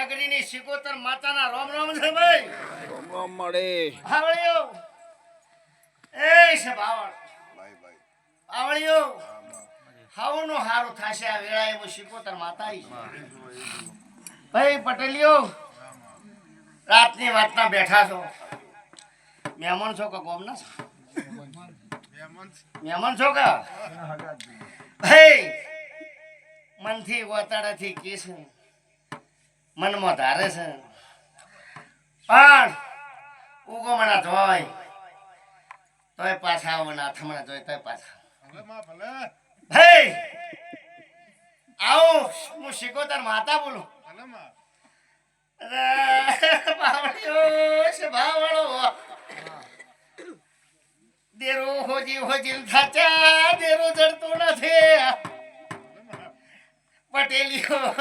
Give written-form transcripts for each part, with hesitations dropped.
નગરીની સિકોતર માતાના રોમ રોમ છે ભાઈ. રોમ રોમ મળે. આવળિયો એ છે બાવળ ભાઈ આવળિયો હાવનો હારું થાશે આ વેળાએ હું સિકોતર માતા આઈ ભાઈ પટેલિયો રાતની વાતના બેઠા છો મહેમાન છો કે ગોમના છો મહેમાન છો કે ભાઈ મનથી ગોતાડાથી કીસ મનમાં ધારે છે પણ ઉગમણા જોય તોય પાછા આવવાના હાથમણા જોય તોય પાછા હે આવો હું શિકોતર માતા બોલું બાવળિયો દેરો હોજી થાચા દેરો જડતો નથી પટેલિયો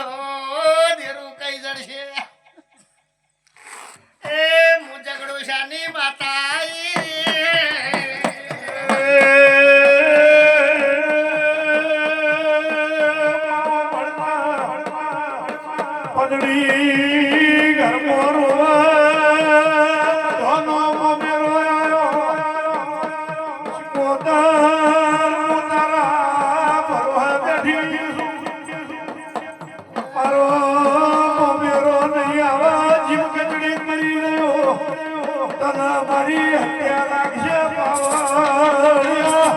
દેરો કઈ જડશે એ મુજગડો શાની માતા પદડી ઘરમાં રોવા ધનો મેરો પોતારા ભરવા બેઠી મારો મેરો નહીં આવા જીવ કચડી કરી રહ્યો તને મારી હત્યા લાગશે પાવળિયા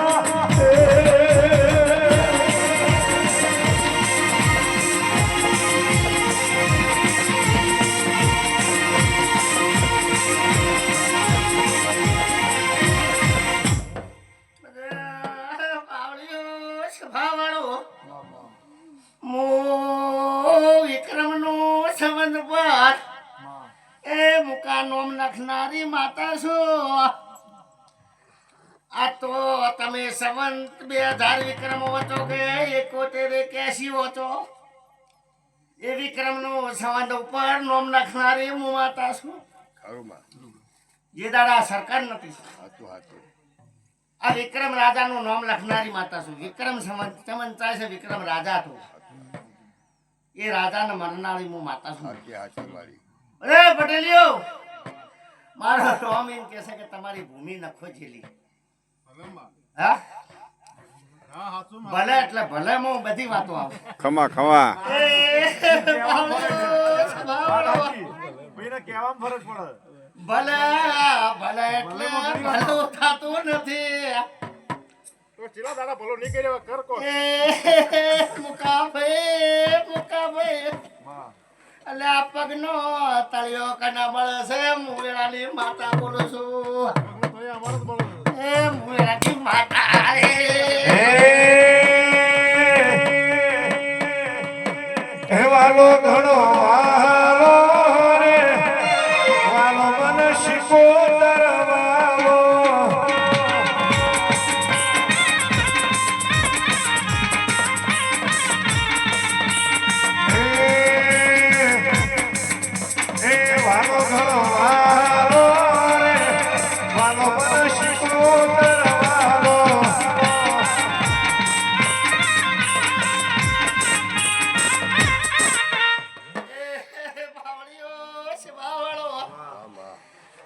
નાખનારી માતા છો આ તો તમે સંવંત 2000 વિક્રમ હોતો કે 71 હોતો એ વિક્રમ નો સંવંત ઉપર નોમ નાખનારી હું માતા છું જે દાડા સરકાર નથી આ વિક્રમ રાજા નું નામ લખનારી માતા છું વિક્રમ સંવંત ચાલે છે વિક્રમ રાજા હતો એ રાજા ને મરનારી હું માતા છું અરે પટેલિયો મારો ટોમ એમ કહે છે કે તમારી ભૂમિ નખો જેલી હા ભલે એટલે ભલે હું બધી વાતો આવું ખમા ખમા ભલે ભલે એટલે ભલું થતું નથી તો ચીલા દાડા ભલો નહીં કર્યો કર કો મુકાભાઈ અલે આ પગનો તળિયો કના બળ છે મુવેળાની માતા બોલું છું એ મુવેળાની માતા હે વાલો ઘણો વાલો રે વાલો મન શિકોતર વાલો વાલો ઘણો વાલો રે વાલો મન શિકોતર વાલો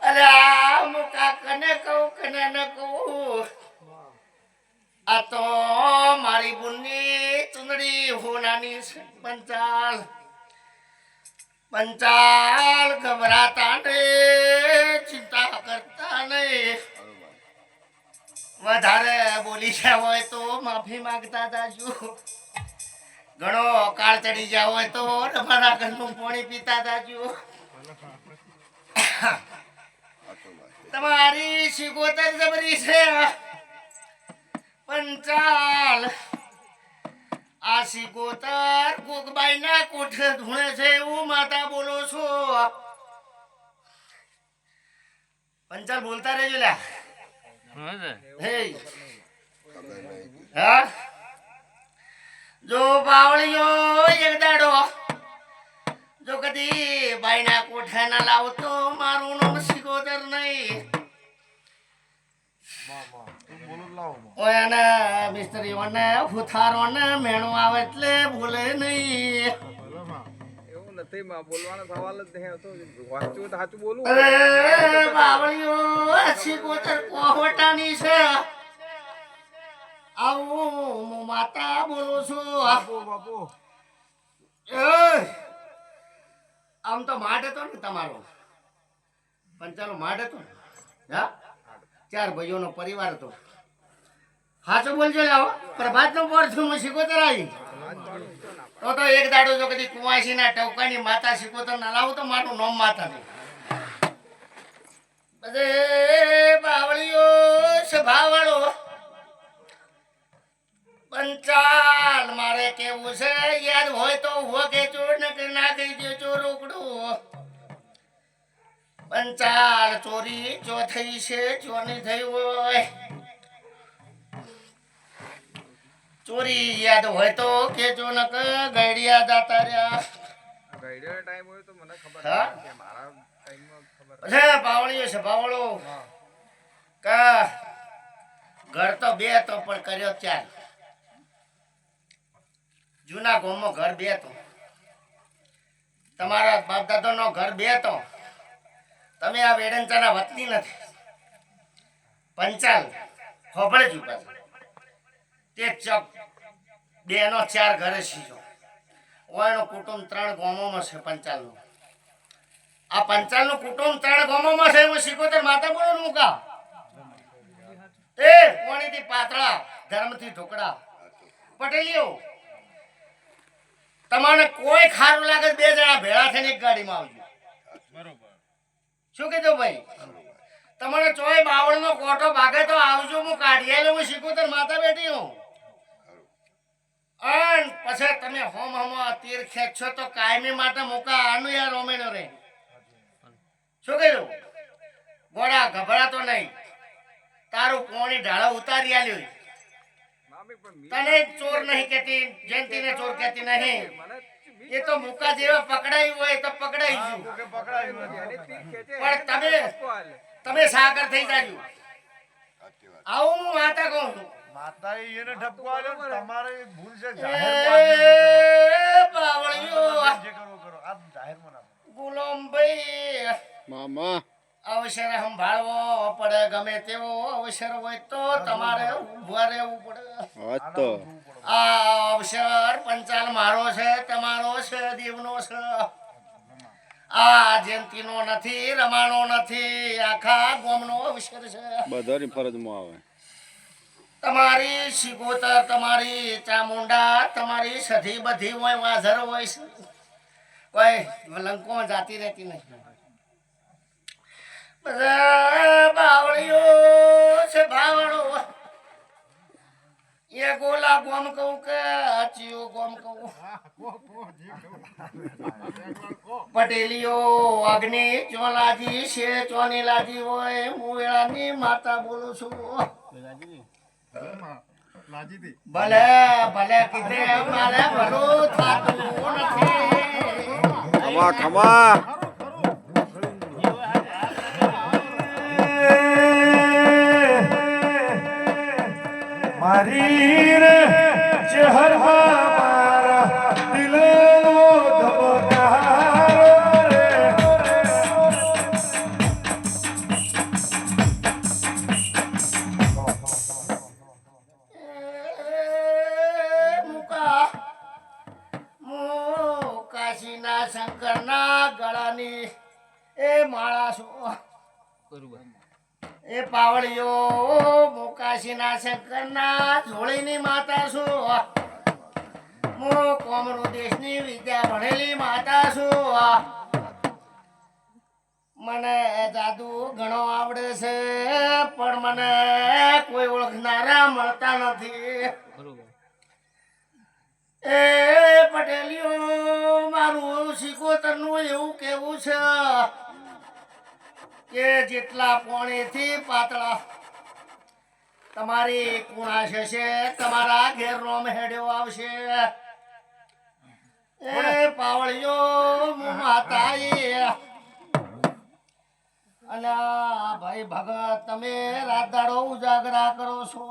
અરે આ મુકા કને કહું કને ન કહું આ તો મારી બુનની ચુંદડી હોનાની છે પંચાલ ગભરાતા ને ચિંતા કરતા નહીં વધારે બોલી ગયા હોય તો માફી માંગતા જાજો ઘણો કાળ ચડી ગયા હોય તો તમારા ઘરનું પાણી પીતા જાજો તમારી શિકોતર જબરી છે પંચાલ આ શિકોતર કોકબાઈ ના કોઠે ધૂણે છે એવું માતા બોલો છો પંચાલ બોલતા રહેજો લ્યા હે હા જો બાવળિયો એક દાડો જો કદી બાઈના કોઠે ના લાવતો મારું નામ શિકોતર નહીં ઓયાને મિસ્ત્રીઓને ફુથારોને મેણું આવે એટલે ભૂલે નહીં નથી માં બોલવાનો સવાલ જ નહીં હતો વાંચું તો સાચું બોલું અરે બાવળીઓ શીખોતર કોહવટાની છે. આવું હું માતા બોલું છું. બાપુ એય! આમ તો માડ હતો ને તમારો પંચાલો માડ હતો ને હા 4 ભાઈઓનો પરિવાર હતો. હાચું બોલજો લાવો પ્રભાતનો પોર છું હું શીખોતર આવી તો એક દાડો જો કદી કુંવાસીના ટવકાની માતા શીખોતર ના લાવું તો મારું નામ માતા નહીં. બધે બાવળીઓ સ્વભાવવાળો પંચાલ મારે કેવું છે યાદ હોય તો હો કે ચોર ને કે ના કહી દે ચોર રોકડું. પંચાલ ચોરી જો થઈ છે જો નહીં થઈ હોય ચોરી યાદ હોય તો કેજો ન કે ગઈડિયા જાતા રહ્યા. ગઈડિયાનો ટાઈમ હોય તો મને ખબર હા? નથી કે મારા ટાઈમમાં ખબર અરે બાવળીઓ છે બાવળો કા ઘર તો 2 તો પણ કર્યો 4. જૂના ગામમાં ઘર 2 તો તમારા બાપ દાદાનો ઘર 2 તો તમે આ વેડંચાના વતની નથી. પંચાલ ખોબળજો પાછું તે ચક 2 નો 4 ઘરે સીજો ઓયનો કુટુંબ 3 ગામોમાં છે. પંચાલનું આ પંચાલનું કુટુંબ 3 ગામોમાં છે. હું શીખોતર માતા બોલો મુકા એ કોણીથી પાતળા ધર્મથી ઢોકળા પટેલીઓ તમને કોઈ ખારું લાગે 2 જણા ભેળા થઈને એક ગાડીમાં આવજો. બરોબર શું કીધું ભાઈ? તમારે ચોય બાવળનો કોટો ભાગે તો આવજો હું કાઢી આલે. હું શીખોતર માતા બેઠી હું અન પછી તમે હોમ તીર ખેંચશો તો કાયમી માટે મુકા આનું યાર રોમેનો રે. શું કીધું? ગોળા ગભરાતો નહીં. તારું પોણી ઢાળો ઉતારી આલ્યું. મામી પણ તને ચોર નહીં કહેતી જયંતીને ચોર કહેતી નહીં. એ તો મુકા જેવા પકડાયું હોય તો પકડાઈ ગયું કે પકડાયું નથી. એની પીઠ ખેંચે પણ તમે સાગર થઈ જાજો. આવું હું માતા કહું છું. માતાએ એને ઠપકો આલ્યો ને તમારે ભૂલ છે એ જાહેરમાં બાવળીઓ જે કરો કરો આ જાહેરમાં ના ગુલામભાઈ મામા અવસર સંભાળવો પડે. ગમે તેવો અવસર હોય તો તમારે ઉભા રહેવું પડે. વાત તો આ અવસર પંચાલ મારો છે તમારો છે દેવનો છે. આ જયંતીનો નથી રમાનો નથી આખા ગામનો અવસર છે. બધાની ફરજમાં આવે તમારી શિકોતર તમારી ચામુંડા તમારી સધી બધી હોય વાઝર હોય છે. કોઈ લંકોમાં જાતી રહેતી નહીં. બધા બાવળીઓ છે બાવળો એ ગોલા ગોમ કહું કે ચિયો ગોમ કહું પટેલીઓ અગ્નિ ચોલાજી છે ચોની લાજી હોય હું વેળાની માતા બોલું છું. ભલે ભલે કીધે મારે ભલું થાતું નથી. ખમા ખમા મારી રે ચહેરમાં મારા દિલનો ધબકારો રે કાશીના શંકરના ગળાની એ માળા છું. એ પાવળીઓ મુકાશીના શંકરના જોડીની માતા છું. હું કોમરો દેશની વિદ્યા ભણેલી માતા છું. મને જાદુ ઘણો આવડે છે પણ મને કોઈ ઓળખનારા મળતા નથી. એ પટેલીઓ મારું શિકોતરનું એવું કેવું છે કે જેટલા પોણીથી પાતળા તમારી કુણાશ હશે તમારા ઘેર રોમ હેડ્યો આવશે. એ પાવળીઓ માતા અને ભાઈ ભગત તમે રાત દાડો ઉજાગરા કરો છો.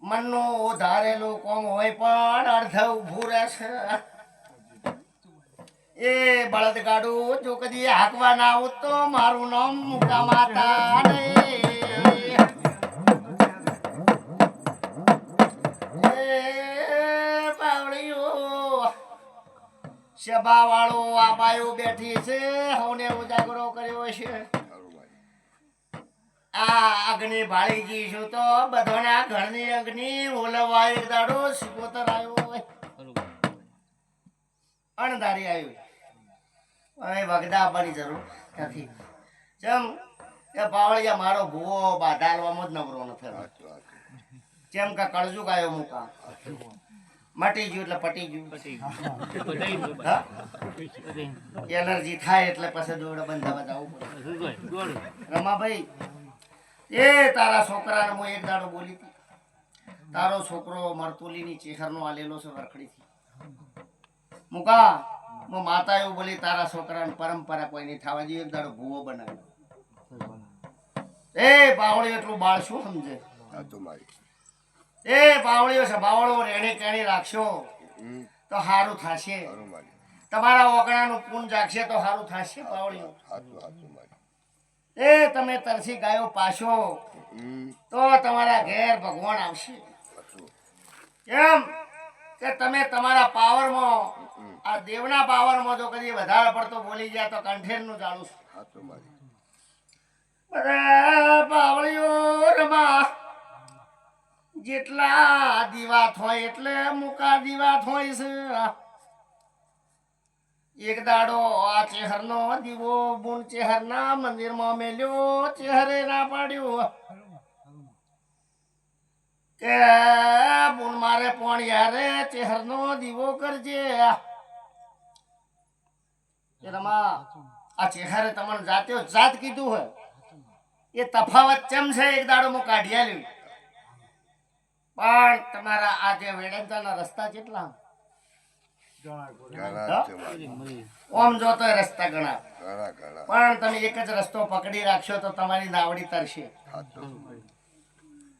મનનું ધારેલું કોમ હોય પણ અર્ધ ઊભું રહેશે. એ બળદગાડું જો કદી હાંકવા ના આવું તો મારું નામ મુકા માતા ને સભા વાળો આ બાયો બેઠી છે હવને ઉજાગરો કર્યો છે આ અગ્નિ ભાળીજી છું તો બધાના ઘરની અગ્નિ ઓલવા એક દાડો સિકોતર આવ્યો હોય અણધારી આવ્યું હવે વગદા આપવાની જરૂર નથી જેમ એ પાવળિયા મારો ભૂવો બાધાલવામાં જ નવરો નથી જેમ કે કળજુક આવ્યો મુકા મટી ગયું એટલે પટી ગયું હા? એનર્જી થાય એટલે પછી દોડ બંધાવા જવું પડે રમાભાઈ એ તારા છોકરાને હું એક દાડો બોલી હતી તારો છોકરો મરતુલીની ચેહરનો આલેલો છે વરખડીથી મુકા હું માતા એવું બોલી તારા છોકરાને પરંપરા કોઈ નહીં થવા જોઈએ એક દાડો ભૂવો બનાવ્યો એ બાવળી એટલું બાળ શું સમજે એ બાવળીઓ છે બાવળો રેણી કેણી રાખશો તો સારું થશે તમારા ઓગણાનું પૂન જાગશે તો સારું થશે બાવળીઓ એ તમે તરસી ગાયો પાશો તો તમારા ઘેર ભગવાન આવશે કેમ કે તમે તમારા પાવરમાં આ દેવના પાવરમાં જો કદી વધારે પડતો બોલી ગયા તો કંઠેરનું જાણું છું બધા બાવળીઓ રમા જેટલા દીવાત હોય એટલે મુકા દીવાત હોય છે એક દાડો આ ચેહરનો દીવો બુન ચેહરના મંદિરમાં મેલ્યો ચેહરે ના પાડ્યો કે બુન મારે પણ યારે ચેહરનો દીવો કરજે એ રમા આ ચેહરે તમને જાત્યો જાત કીધું હોય એ તફાવત ચમ છે એક દાડો હું કાઢી આલ્યું પણ તમારા આ જે વેડંતાના રસ્તા કેટલા ઓમ જોતો રસ્તા ઘણા પણ તમે એક જ રસ્તો પકડી રાખશો તો તમારી નાવડી તરશે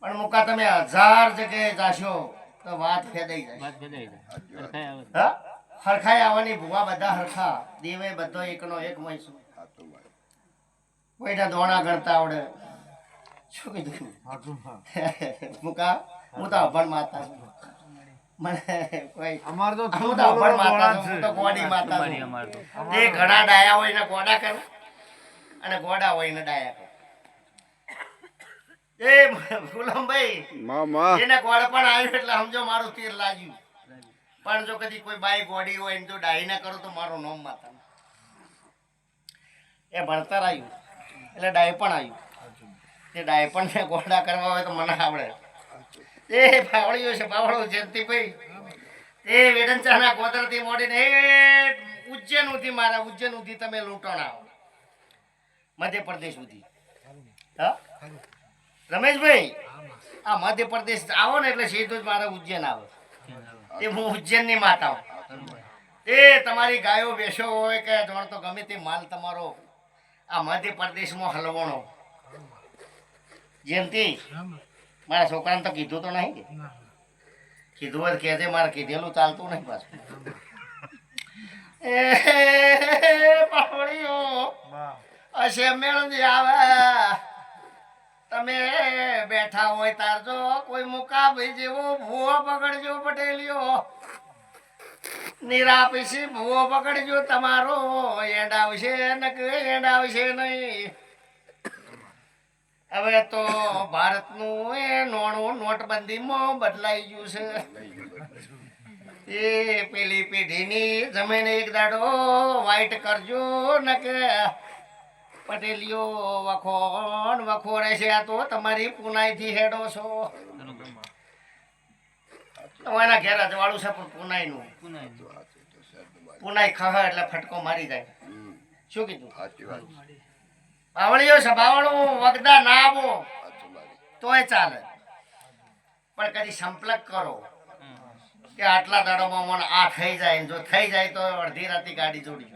પણ મુકા તમે 1000 જગ્યાએ જાશો તો વાત ફેદાઈ જાય હરખાઈ આવવાની ભૂવા બધા હરખા દેવે બધો એકનો એક મહીશું કોઈના દોણા ગણતા આવડે શું કીધું મુકા હું તો અભણ માતા છું મને કોઈ અમાર તો હું તો અભણ માતા છું હું તો ગોડી માતા છું એ ઘણા ડાયા હોય ને ગોડા કરે અને ગોડા હોય ને ડાયા કરે એ ગુલામભાઈ એને ગોળ પણ આવ્યું એટલે સમજો મારું તીર લાગ્યું પણ જો કદી કોઈ બાઈ ગોડી હોય ને જો ડાઈ ના કરો તો મારું નામ માતા એ ભણતર આવ્યું એટલે ડાય પણ આવ્યું એ ડાય પણ ને ગોડા કરવા હોય તો મને આવડે એ પાવળીઓ છે પાવળો જયંતિભાઈ એ વેડંચાના ગોદરથી મોડીને એ ઉજ્જૈન સુધી મારા ઉજ્જૈન સુધી તમે લૂંટણ આવો મધ્યપ્રદેશ સુધી હા રમેશભાઈ આ મધ્યપ્રદેશ આવો ને એટલે સીધું જ મારા ઉજ્જૈન આવે એ હું ઉજ્જૈનની માતા એ તમારી ગાયો બેસો હોય કે જોણ તો ગમે તે માલ તમારો આ મધ્યપ્રદેશમાં હલવણો જયંતિ મારા છોકરાને તો કીધું તો નહીં કે કીધું હોય કહેજે મારે કીધેલું ચાલતું નહીં પાછું એ પાવળીઓ અશે મેળવી આવે તમે બેઠા હોય તાર જો કોઈ મુકાભાઈ જેવો ભૂવો પકડજો પટેલિયો નિરાપીસી ભૂવો પકડજો તમારો એડાવશે ને કે એડાવશે નહીં હવે તો ભારતનું એ નોણું નોટબંધીમાં બદલાઈ ગયું છે એ પેલી પેઢીની જમીન એક દાડો વાઈટ કરજો ને કે પટેલીઓ વખો રહેશે આ તો તમારી પુનાઈથી હેડો છો તમારા ઘેર અજવાળું છે પણ પુનાઈનું પુનાઈ ખહ એટલે ફટકો મારી જાય શું કીધું બાવળીઓ છે બાવળું વગદા ના આવો તોય ચાલે પણ કદી સંપલક કરો કે આટલા દાડોમાં મને આ થઈ જાય જો થઈ જાય તો અડધી રાતે ગાડી જોડી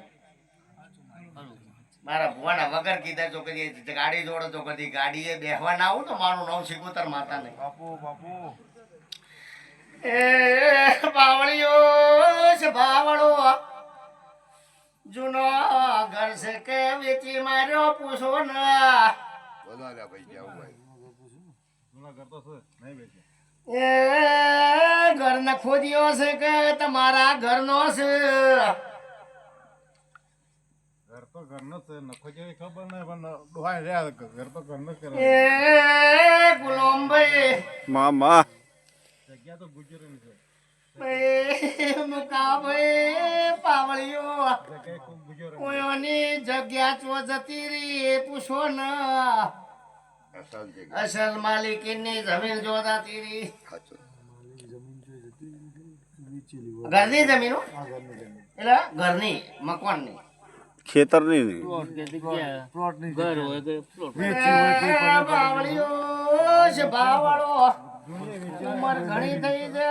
મારા ભુવાના વગર કીધા જો કદી ગાડી જોડો તો કદી ગાડીએ બેહવા ના આવું તો મારું નામ સિકોતર માતા નહીં એ બાવળીઓ છે બાવળો જૂનો ઘર છે કે વેચી માર્યો પૂછો ન એ ઘર ન ખોદ્યો છે કે તમારા ઘરનો છે ઘર તો ઘરનો છે નખો જેવી ખબર નહીં પણ ડોહાઈ રહ્યા ઘર તો ઘરનો જ કરે એ ગુલામભાઈ મામા જગ્યા તો ગુજરની છે મુકાભાઈ પાવળિયો જગ્યા ખૂબ ગુજર ઓયોની જગ્યા ચો જતી રહી એ પૂછો ન અસલ માલિકીની જમીન જોદાતી રહી ઘરની જમીન હો? એટલે ઘરની મકાનની ખેતરની બાવળિયો છે ભાવવાળો ઉંમર ઘણી થઈ છે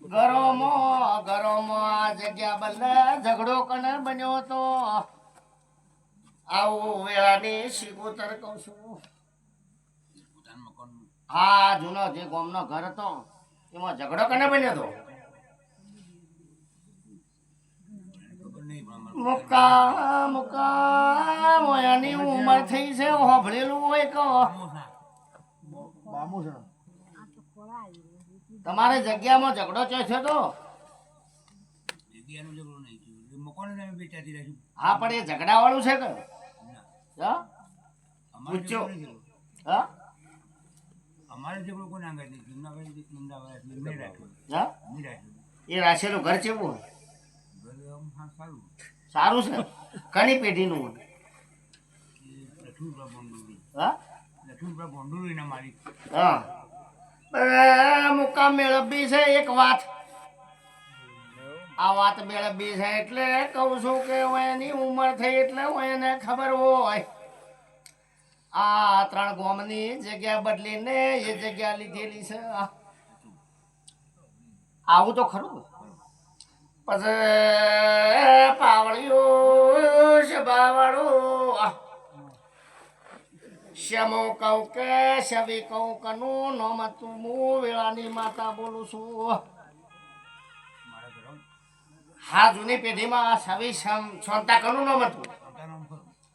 ઘરોમાં આ જગ્યા બદલે ઝઘડો કને બન્યો તો આવું વેળાની શિકોતર કહું છું હા જૂનો જે ગામનો ઘર હતો એમાં ઝઘડો કને બન્યો તો મુકા એની ઉંમર થઈ છે હોભળેલું હોય કહો તમારે જગ્યામાં ઝઘડો ચો છે તો હા પણ એ ઝઘડા વાળું છે કે હા? પૂછજો હા? હા? એ રાશેલું ઘર કેવું સારું છે કની પેઢીનું હા હા મુકામ મેળવી છે એક વાત આ વાત મેળવી છે એટલે કહું છું કે હું એની ઉંમર થઈ એટલે હું એને ખબર હોય આ 3 ગામની જગ્યા બદલીને એ જગ્યા લીધેલી છે આવું તો ખરું પછી પાવળિયો છે બાવાળો શ્યામો કહું કે શવી કહું કનું નોમ તું હું વેળાની માતા બોલું છું હા જૂની પેઢીમાં શવી છોંતા કનું નોમ હતું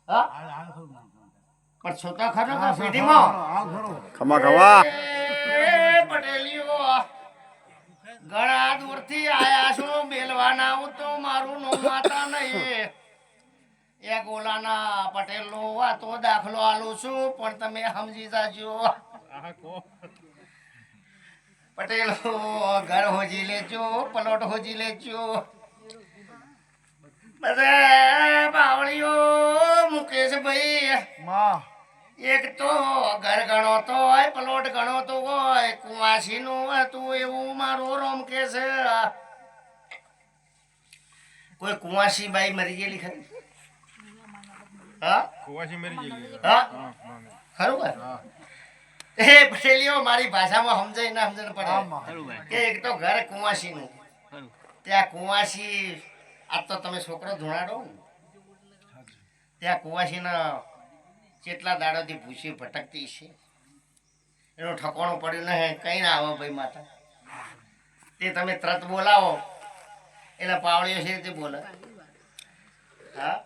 હા પણ છોતા ખરો કે પેઢીમાં ખમા ખમા પટેલીઓ ઘણા દૂરથી આયા છો મેલવાના હું તો મારું નો માતા નહીં એ ગોલાના પટેલનો તો દાખલો આલું છું પણ તમે સમજી જાજો પટેલ ઘર હોજી લેજો પલોટ હોજી લેજો બધા બાવળીઓ મુકેશભાઈ માં એક તો ઘર ગણો તો હોય પલોટ ગણો તો હોય કુવાસી નું હતું એવું મારો રોમ કે છે કોઈ કુવાસી બાઈ મરી ગયેલી ખરી હા કુવાસી મરી ગયેલી હા ખરું કે એ પટેલીઓ મારી ભાષામાં સમજાય ના સમજણ પડે કે એક તો ઘર કુવાસી નું ત્યાં કુવાસી આજ તો તમે છોકરો ધોણાડો ને ત્યાં કુવાસીના કેટલા દાડોથી ભૂસી ભટકતી છે એનું ઠકોણું પડ્યું નહીં કઈ ના આવો ભાઈ માતા તે તમે તરત બોલાવો એટલે પાવળીઓ છે તે બોલે હા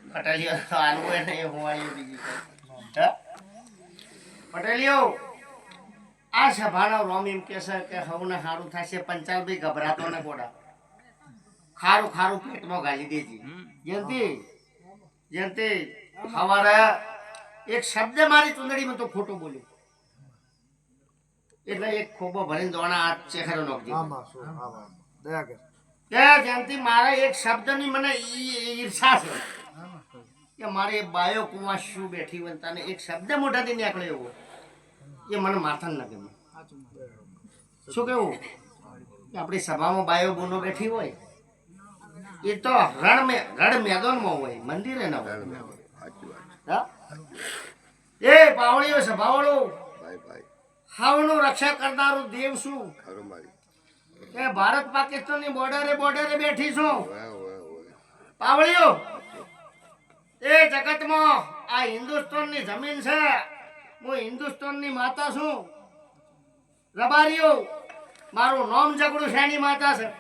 પટેલીઓ આલવું હોય ને એ હોવાળીઓ બીજી હા પટેલીઓ આ સભાનો રોમ એમ કે છે કે હવને સારું થશે પંચાલ બી ગભરાતો ને ગોડા ખારું ખારું પેટમાં ગાલી દેજી જયંતી હવારે એક શબ્દ મારી ચુંદડીમાં તો ખોટો બોલ્યો એટલે એક ખોબો ભરીને દોણા હાથ ચેખરો નાખજો કે જયંતી મારા એક શબ્દની મને ઈર્ષા છે કે મારે બાયો કુવા શું બેઠી હોય તને એક શબ્દ મોઢાથી નીકળે એવો એ મને માથા ન ગમે શું કેવું કે આપણી સભામાં બાયો બોનો બેઠી હોય એ તો રણ મેદાનમાં હોય મંદિરે ના હોય હા? એ પાવળીઓ સભાવાળો હાવનું રક્ષા કરનારું દેવ શું એ ભારત પાકિસ્તાનની બોર્ડરે બેઠી છું પાવળીઓ એ જગતમાં આ હિન્દુસ્તાનની જમીન છે હું હિન્દુસ્તાનની માતા છું રબારીઓ મારું નામ જગડું શેની માતા છે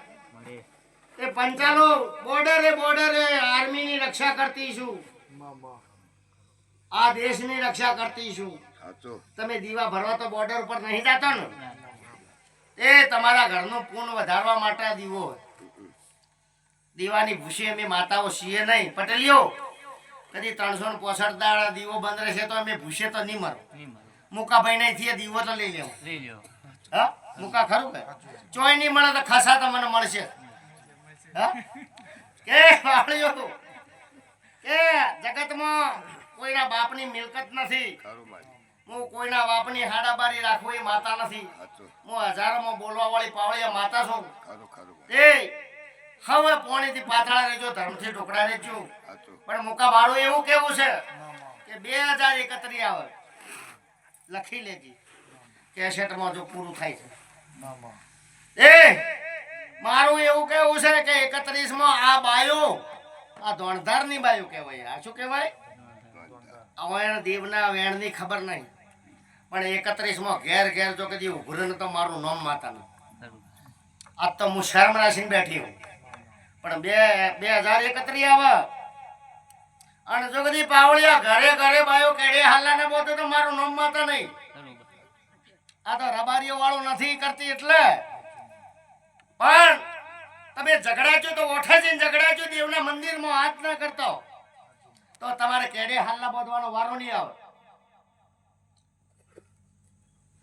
એ પંચાલો બોર્ડરે આર્મીની રક્ષા કરતી છું, આ દેશની રક્ષા કરતી છું. સાચું. તમે દીવા ભરવા તો બોર્ડર ઉપર નહીં જાતો ને? એ તમારા ઘરનું પૂન વધારવા માટે આ દીવો હોય. દીવાની ભૂસી અમે માતાઓ છીએ નહીં. પટેલીઓ કદી 365 દાડા દીવો બંધ રહેશે તો અમે ભૂસે તો નહીં મરો. મુકાભાઈ નહીં થઈએ દીવો તો લઈ લેવો. હા મુકા ખરું કે ચોય નહીં મળે તો ખાસા તો મને મળશે. હા કે વાળીઓ કે જગતમાં કોઈના બાપની મિલકત નથી. ખરું ભાઈ. હું કોઈના બાપની હાડાબારી રાખવું એ માતા નથી. સાચું. હું હજારોમાં બોલવા વાળી પાવળિયા માતા છું. ખરું ખરું. એ હવે પોણીથી પાતળા રહેજો, ધર્મથી ઢોકળા રહેજો. સાચું. પણ મુકા મારું એવું કેવું છે કે 2031 આવે લખી લેજે કેસેટમાં જો પૂરું થાય છે. એ મારું એવું કેવું છે કે 31માં આ બાયો, આ ધોણધારની બાયો કહેવાય. આ શું કહેવાય? હવે દેવના વેણની ખબર નહીં, પણ 31માં ઘેર ઘેર જો કદી ઉભરે ને તો મારું નામ માતાનું. આજ તો હું શરમ રાખીને બેઠી હું, પણ 2031 આવે અને જો કદી પાવળિયા ઘરે ઘરે બાયો કેડે હાલા ને બોતો તો મારું નામ માતા નહીં. આ તો રબારીઓ વાળો નથી કરતી એટલે. પણ તમે ઝઘડાજો તો ઓઠે જઈને ઝઘડાજો, દેવના મંદિરમાં હાથ ના કરતો તો તમારે કેડે હાલના બોધવાનો વારો નહીં આવે.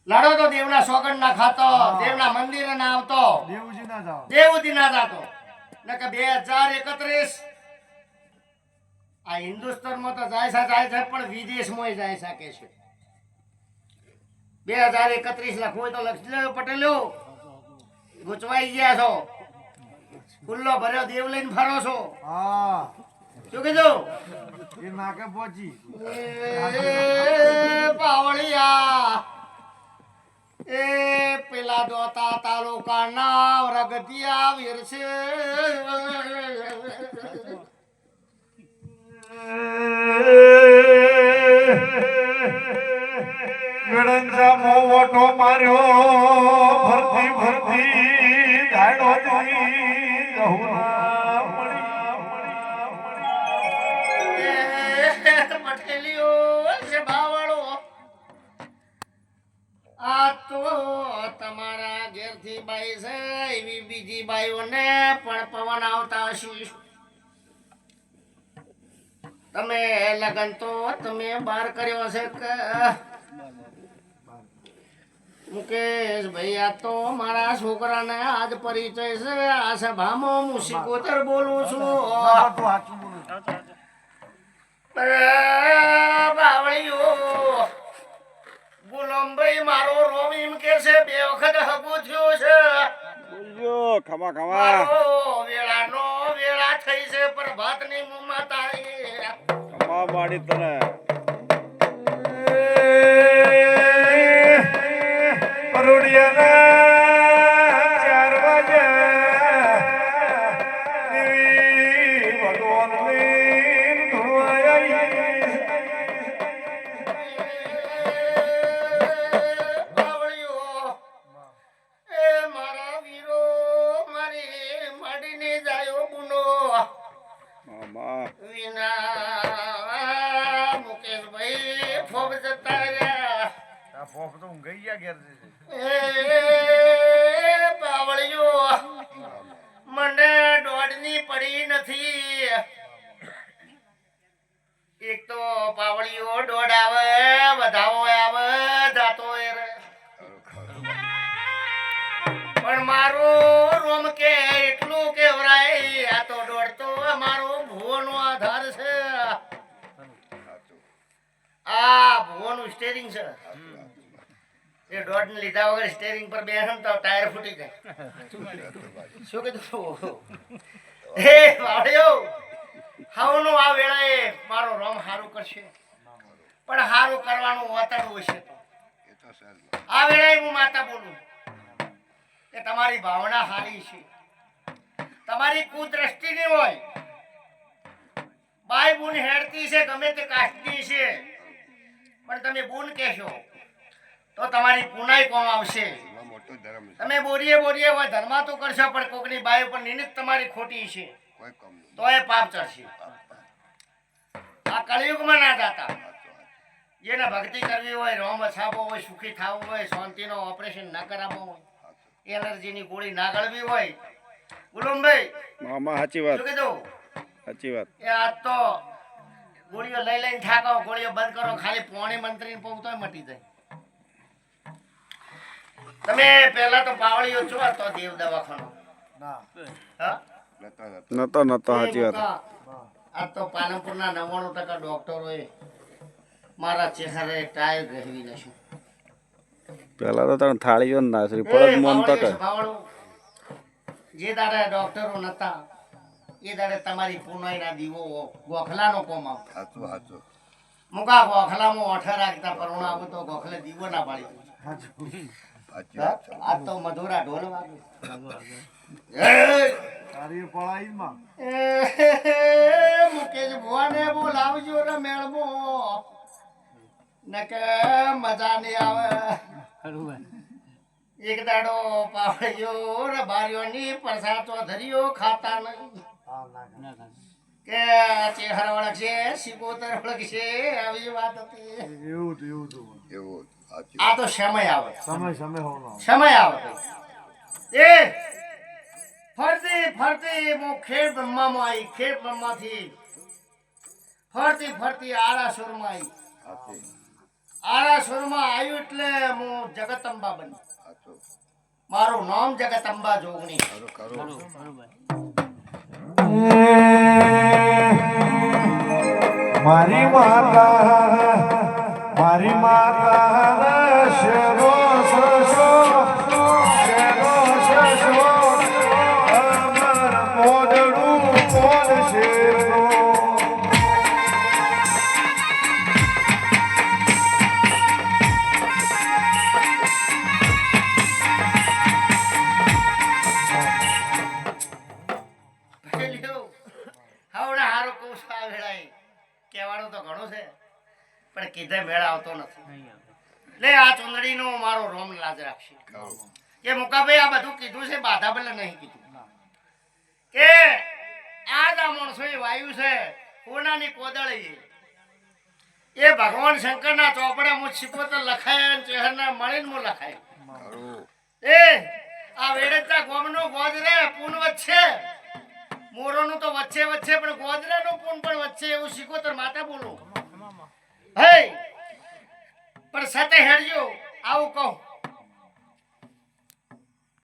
લડો તો દેવના સોગંદ ના ખાતો, દેવના મંદિરે ના આવતો, દેવજી ના જાતો. નકે 2031 આ હિન્દુસ્તાનમાં તો જાય છે પણ વિદેશમાં જાય શકે છે. 2031 લખવું હોય તો લખી લેજો પટેલો. ગુચવાઈ ગયા છો, ખુલ્લો ભર્યો દેવ લઈને ફરો છો. શું કીધું? એ પાવળિયા એ પેલા દોતા તાલુકાના રગતિયા વીર છે. ગણંજા મોવટો માર્યો ભરતી ભરતી ધાડો જોઈ ગહુના પટેલીઓ છે બાવળો. આ તો તમારા ઘેરથી બાઈ છે એવી બીજી બાઈઓને પણ પવન આવતા હશે. તમે લગન તો તમે બહાર કર્યો હશે કે મુકેશ ભાઈ? આ તો મારા છોકરાને આજ પરિચય છે. આ સભામાં હું સિકોતર બોલું છું. બાવળીઓ ગુલામભાઈ મારો રોમ એમ કે છે 2 વખત હગું થયું છે. બોલજો ખમા ખમા. મારો વેળાનો વેળા થઈ છે પ્રભાતની મુમાં તારી. ખમા બાડી તને. પરોડિયાના 4 વાગ્યા દેવી ભગવાનની ધોવાઈ. બાવળીઓ એ મારા વીરો મારી માડીને જાયો ગુનો મામા વિના મુકેશભાઈ ફોબ જતા રહ્યા. એ બાવળીઓ મને દોડની પડી નથી. એક તો પાવળીઓ દોડ આવે, વધાવો આવે, જાતો એ રે. પણ મારું રોમ કે એટલું કેવરાય આ તો દોડતો મારો ભુવોનો આધાર છે. આ ભુવોનું સ્ટેરિંગ છે. એ દોડ ને લીધા વગર સ્ટેરિંગ પર બેસે ને તો ટાયર ફૂટી જાય. શું કીધું? હે વાળ્યો હાવનું આ વેળાએ મારો રોમ હારું કરશે, પણ હારું કરવાનું વાતાવરણ હશે તો એ તો સર. આ વેળાએ હું માતા બોલું કે તમારી ભાવના હારી છે, તમારી કુદ્રષ્ટિ નહીં હોય. બાય બુન હેડતી છે ગમે તે કાસ્ટની છે, પણ તમે બુન કહેશો તો તમારી પુનાઈ કોમ આવશે. એમાં મોટો તો ધર્મ છે તમે બોરીએ હોય ધર્મા તો કરશો પણ કોકની બાઈ ઉપર નિમિત્ત તમારી ખોટી છે કોઈ કામ નહીં તો એ પાપ ચડશે આ કળિયુગમાં ના જાતા જેને ભક્તિ કરવી હોય રોમ વછાવવો હોય સુખી થવું હોય શાંતિનો ઓપરેશન ના કરાવવો હોય એલર્જીની ગોળી ના ગળવી હોય ગુલામભાઈ મામા સાચી વાત શું કીધું સાચી વાત એ આજ તો ગોળીઓ લઈને થાકો ગોળીઓ બંધ કરો ખાલી પોણી મંત્રી પહોંચતોય મટી જાય તમે પહેલા તો પાવળીઓ છો તો દેવ દવાખાનો હા નતો સાચી વાત આ તો પાલનપુરના 99% ડોક્ટરોએ મારા ચહેરે ટાયર રહેવી નશું પેલા તો તને થાળીઓ જ નાસરી પડત મોન તક જે દાડે ડોક્ટરો નતા એ દાડે તમારી પુનાઈના દીવો ગોખલાનો કોમ આવતો સાચું સાચું મુકા ગોખલામાં ઓઠે રાખતા પરુણા આવું તો ગોખલે દીવો ના પાડી સાચી હા? વાત છે આ તો મધુરા ઢોલ વાગે મુકેશ ભુવાને બોલાવજો રે મેળમો નકે મજા નહીં આવે એક દાડો પાવડિયો રે બારીઓની પરસાતો ધર્યો ખાતા નહીં કે ચહેરા વળગશે સિકોતર વળગશે આવી વાત હતી એવું સાચી આ તો સમય આવે સમય આવે એ ફરતી હું ખેડ બ્રહ્મામાં આવી ખેડ બ્રહ્માથી ફરતી આરાસુરમાં આવી સાચી આરાસુરમાં આવ્યું એટલે હું જગતંબા બની સાચું મારું નામ જગતંબા જોગણી ખરું ખરું મારી માતા શેરો શશો અમર મોદડું કોણ શેરો હવડા હારો કોસ આ વેળાએ કહેવાનું તો ઘણું છે પણ કીધે મેળ આવતો નથી લે આ ચુંદડીનો મારો રોમ લાજ રાખશે ખરું કે મુકાભાઈ આ બધું કીધું છે બાધા પેલા નહીં કીધું કે આ જ આ માણસો એ વાયુ છે કોનાની કોદળી એ ભગવાન શંકરના ચોપડા મુજ સિકોતર લખાય અને ચહેરના મળીને મુ લખાય ખરું એ આ વેડેતા ગોમનો ગોજરે પૂન વચ્ચે મોરોનું તો વચ્ચે પણ ગોજરાનું પૂન પણ વચ્ચે એવું સિકોતર માતા બોલું હે પણ સાથે હેડજો આવું કહું